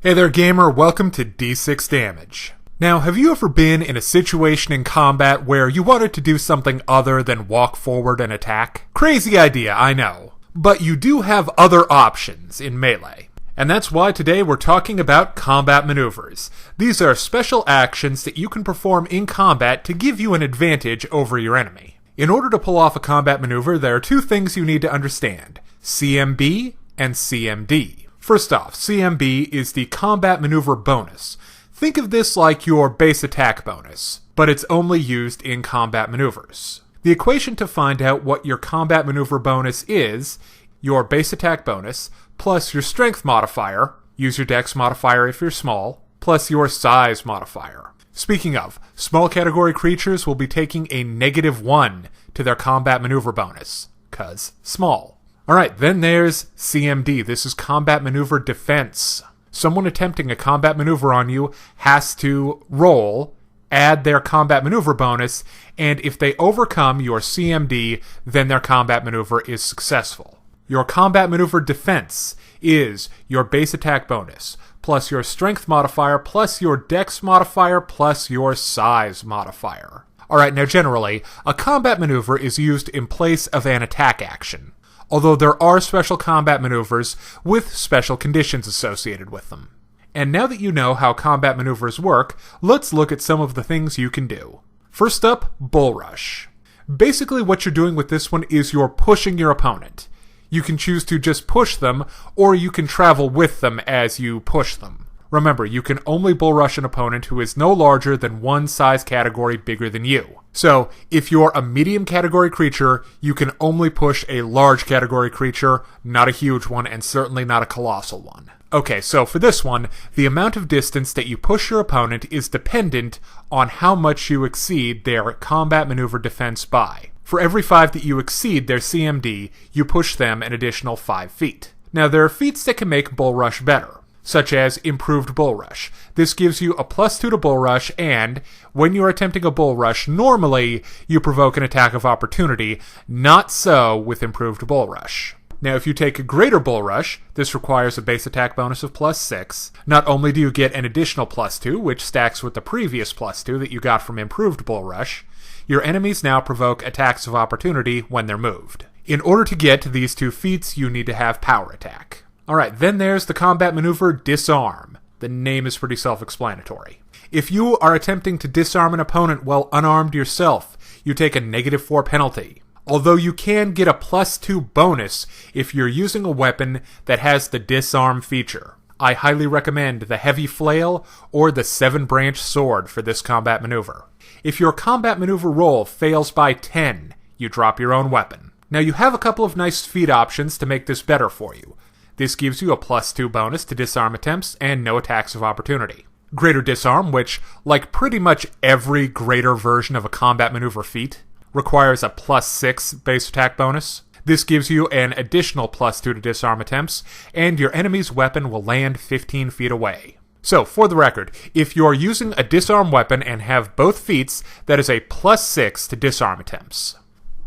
Hey there gamer, welcome to D6 Damage. Now, have you ever been in a situation in combat where you wanted to do something other than walk forward and attack? Crazy idea, I know. But you do have other options in Melee. And that's why today we're talking about combat maneuvers. These are special actions that you can perform in combat to give you an advantage over your enemy. In order to pull off a combat maneuver, there are two things you need to understand: CMB and CMD. First off, CMB is the combat maneuver bonus. Think of this like your base attack bonus, but it's only used in combat maneuvers. The equation to find out what your combat maneuver bonus is your base attack bonus, plus your strength modifier, use your dex modifier if you're small, plus your size modifier. Speaking of, small category creatures will be taking a -1 to their combat maneuver bonus, 'cause small. Alright, then there's CMD. This is combat maneuver defense. Someone attempting a combat maneuver on you has to roll, add their combat maneuver bonus, and if they overcome your CMD, then their combat maneuver is successful. Your combat maneuver defense is your base attack bonus, plus your strength modifier, plus your dex modifier, plus your size modifier. Alright, now generally, a combat maneuver is used in place of an attack action, although there are special combat maneuvers with special conditions associated with them. And now that you know how combat maneuvers work, let's look at some of the things you can do. First up, Bull Rush. Basically what you're doing with this one is you're pushing your opponent. You can choose to just push them, or you can travel with them as you push them. Remember, you can only bull rush an opponent who is no larger than one size category bigger than you. So, if you're a medium category creature, you can only push a large category creature, not a huge one, and certainly not a colossal one. Okay, so for this one, the amount of distance that you push your opponent is dependent on how much you exceed their combat maneuver defense by. For every 5 that you exceed their CMD, you push them an additional 5 feet. Now, there are feats that can make Bull Rush better, such as Improved Bull Rush. This gives you a +2 to Bull Rush, and when you're attempting a Bull Rush, normally you provoke an attack of opportunity, not so with Improved Bull Rush. Now, if you take a Greater Bull Rush, this requires a base attack bonus of +6. Not only do you get an additional +2, which stacks with the previous +2 that you got from Improved Bull Rush, your enemies now provoke attacks of opportunity when they're moved. In order to get to these two feats, you need to have Power Attack. Alright, then there's the combat maneuver Disarm. The name is pretty self-explanatory. If you are attempting to disarm an opponent while unarmed yourself, you take a -4 penalty. Although you can get a +2 bonus if you're using a weapon that has the disarm feature. I highly recommend the Heavy Flail or the 7-branch sword for this combat maneuver. If your combat maneuver roll fails by 10, you drop your own weapon. Now you have a couple of nice feat options to make this better for you. This gives you a +2 bonus to disarm attempts and no attacks of opportunity. Greater Disarm, which, like pretty much every greater version of a combat maneuver feat, requires a +6 base attack bonus. This gives you an additional +2 to disarm attempts, and your enemy's weapon will land 15 feet away. So, for the record, if you're using a disarm weapon and have both feats, that is a +6 to disarm attempts.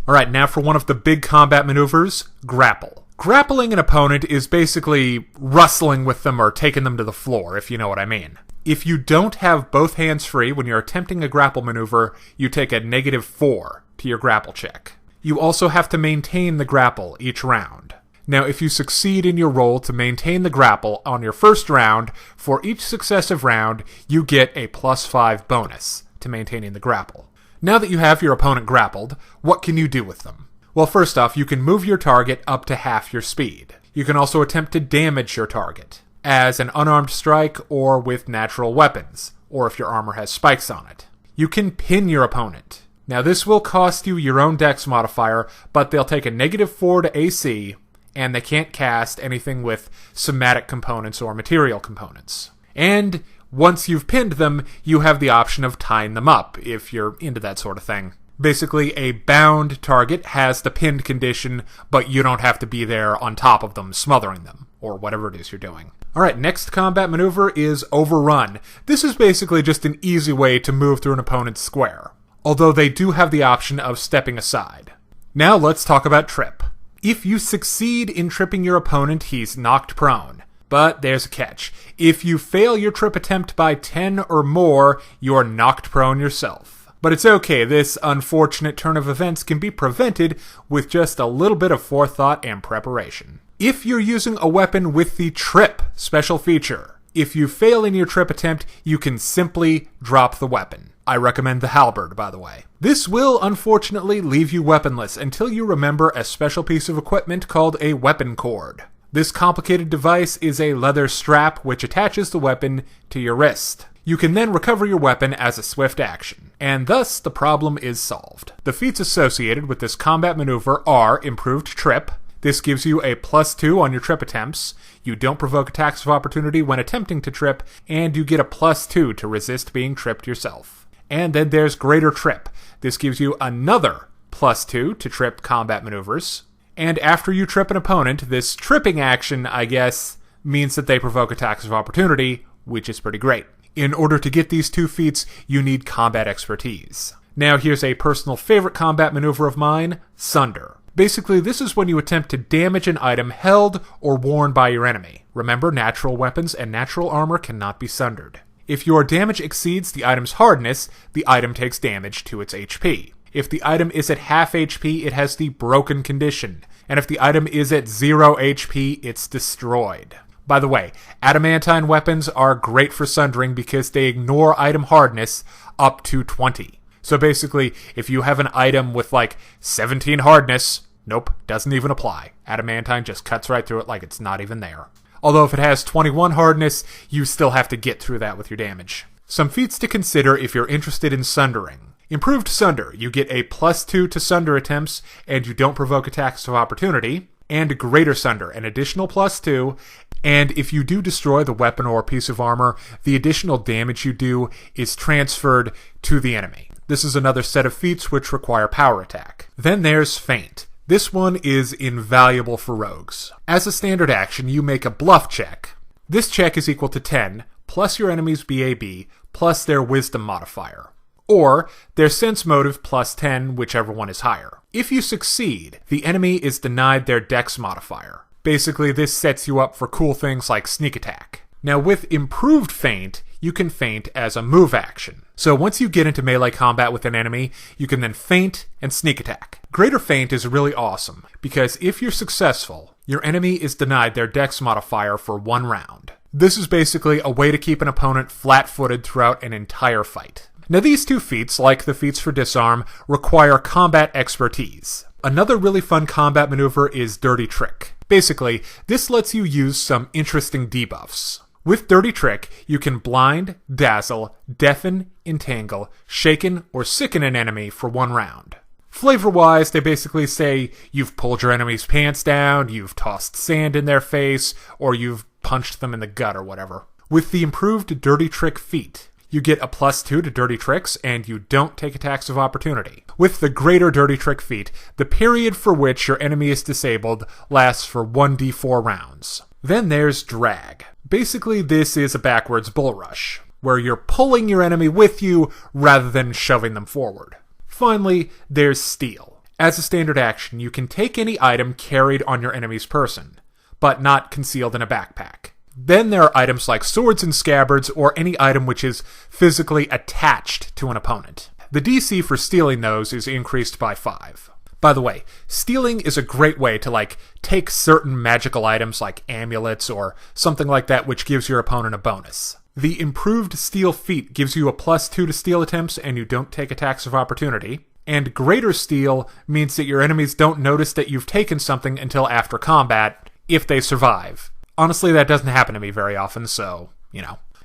Alright, now for one of the big combat maneuvers, Grapple. Grappling an opponent is basically wrestling with them or taking them to the floor, if you know what I mean. If you don't have both hands free when you're attempting a grapple maneuver, you take a -4 to your grapple check. You also have to maintain the grapple each round. Now, if you succeed in your roll to maintain the grapple on your first round, for each successive round, you get a +5 bonus to maintaining the grapple. Now that you have your opponent grappled, what can you do with them? Well, first off, you can move your target up to half your speed. You can also attempt to damage your target, as an unarmed strike or with natural weapons, or if your armor has spikes on it. You can pin your opponent. Now, this will cost you your own dex modifier, but they'll take a -4 to AC, and they can't cast anything with somatic components or material components. And once you've pinned them, you have the option of tying them up, if you're into that sort of thing. Basically, a bound target has the pinned condition, but you don't have to be there on top of them, smothering them, or whatever it is you're doing. Alright, next combat maneuver is Overrun. This is basically just an easy way to move through an opponent's square, although they do have the option of stepping aside. Now let's talk about Trip. If you succeed in tripping your opponent, he's knocked prone. But there's a catch. If you fail your trip attempt by 10 or more, you are knocked prone yourself. But it's okay, this unfortunate turn of events can be prevented with just a little bit of forethought and preparation. If you're using a weapon with the trip special feature, if you fail in your trip attempt, you can simply drop the weapon. I recommend the halberd, by the way. This will, unfortunately, leave you weaponless until you remember a special piece of equipment called a weapon cord. This complicated device is a leather strap which attaches the weapon to your wrist. You can then recover your weapon as a swift action, and thus the problem is solved. The feats associated with this combat maneuver are improved trip. This gives you a +2 on your trip attempts. You don't provoke attacks of opportunity when attempting to trip, and you get a +2 to resist being tripped yourself. And then there's greater trip. This gives you another +2 to trip combat maneuvers. And after you trip an opponent, this tripping action, I guess, means that they provoke attacks of opportunity, which is pretty great. In order to get these two feats, you need combat expertise. Now here's a personal favorite combat maneuver of mine, Sunder. Basically, this is when you attempt to damage an item held or worn by your enemy. Remember, natural weapons and natural armor cannot be sundered. If your damage exceeds the item's hardness, the item takes damage to its HP. If the item is at half HP, it has the broken condition. And if the item is at 0 HP, it's destroyed. By the way, adamantine weapons are great for sundering because they ignore item hardness up to 20. So basically, if you have an item with like 17 hardness, nope, doesn't even apply. Adamantine just cuts right through it like it's not even there. Although if it has 21 hardness, you still have to get through that with your damage. Some feats to consider if you're interested in sundering. Improved Sunder, you get a +2 to Sunder attempts, and you don't provoke attacks of opportunity. And Greater Sunder, an additional +2, and if you do destroy the weapon or piece of armor, the additional damage you do is transferred to the enemy. This is another set of feats which require power attack. Then there's Feint. This one is invaluable for rogues. As a standard action, you make a bluff check. This check is equal to 10, plus your enemy's BAB, plus their wisdom modifier. Or their sense motive plus 10, whichever one is higher. If you succeed, the enemy is denied their dex modifier. Basically, this sets you up for cool things like sneak attack. Now with improved feint, you can feint as a move action. So once you get into melee combat with an enemy, you can then feint and sneak attack. Greater feint is really awesome, because if you're successful, your enemy is denied their dex modifier for 1 round. This is basically a way to keep an opponent flat-footed throughout an entire fight. Now these two feats, like the feats for Disarm, require combat expertise. Another really fun combat maneuver is Dirty Trick. Basically, this lets you use some interesting debuffs. With Dirty Trick, you can blind, dazzle, deafen, entangle, shaken, or sicken an enemy for 1 round. Flavor-wise, they basically say you've pulled your enemy's pants down, you've tossed sand in their face, or you've punched them in the gut or whatever. With the improved Dirty Trick feat, you get a +2 to Dirty Tricks, and you don't take attacks of opportunity. With the greater Dirty Trick feat, the period for which your enemy is disabled lasts for 1d4 rounds. Then there's Drag. Basically, this is a backwards bull rush, where you're pulling your enemy with you rather than shoving them forward. Finally, there's Steal. As a standard action, you can take any item carried on your enemy's person, but not concealed in a backpack. Then there are items like swords and scabbards, or any item which is physically attached to an opponent. The DC for stealing those is increased by 5. By the way, stealing is a great way to take certain magical items like amulets or something like that, which gives your opponent a bonus. The improved Steal feat gives you a +2 to steal attempts, and you don't take attacks of opportunity. And Greater Steal means that your enemies don't notice that you've taken something until after combat, if they survive. Honestly, that doesn't happen to me very often, so,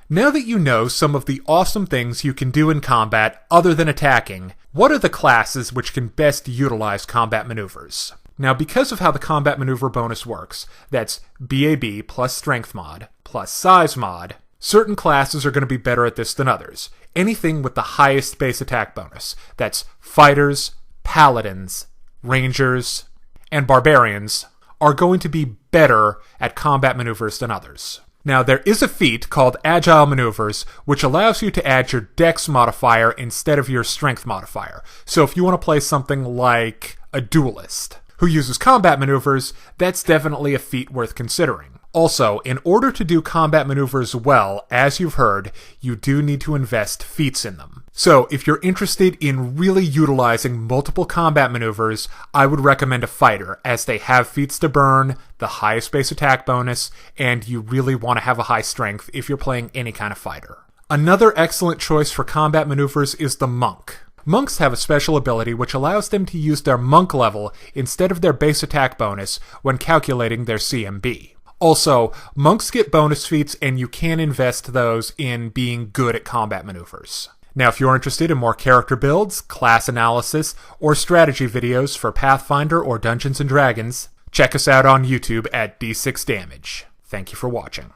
Now that you know some of the awesome things you can do in combat other than attacking, what are the classes which can best utilize combat maneuvers? Now, because of how the combat maneuver bonus works, that's BAB plus strength mod, plus size mod, certain classes are going to be better at this than others. Anything with the highest base attack bonus, that's fighters, paladins, rangers, and barbarians, are going to be better at combat maneuvers than others. Now, there is a feat called Agile Maneuvers, which allows you to add your Dex modifier instead of your Strength modifier. So if you want to play something like a duelist who uses combat maneuvers, that's definitely a feat worth considering. Also, in order to do combat maneuvers well, as you've heard, you do need to invest feats in them. So, if you're interested in really utilizing multiple combat maneuvers, I would recommend a fighter, as they have feats to burn, the highest base attack bonus, and you really want to have a high strength if you're playing any kind of fighter. Another excellent choice for combat maneuvers is the monk. Monks have a special ability which allows them to use their monk level instead of their base attack bonus when calculating their CMB. Also, monks get bonus feats and you can invest those in being good at combat maneuvers. Now, if you're interested in more character builds, class analysis, or strategy videos for Pathfinder or Dungeons & Dragons, check us out on YouTube at D6 Damage. Thank you for watching.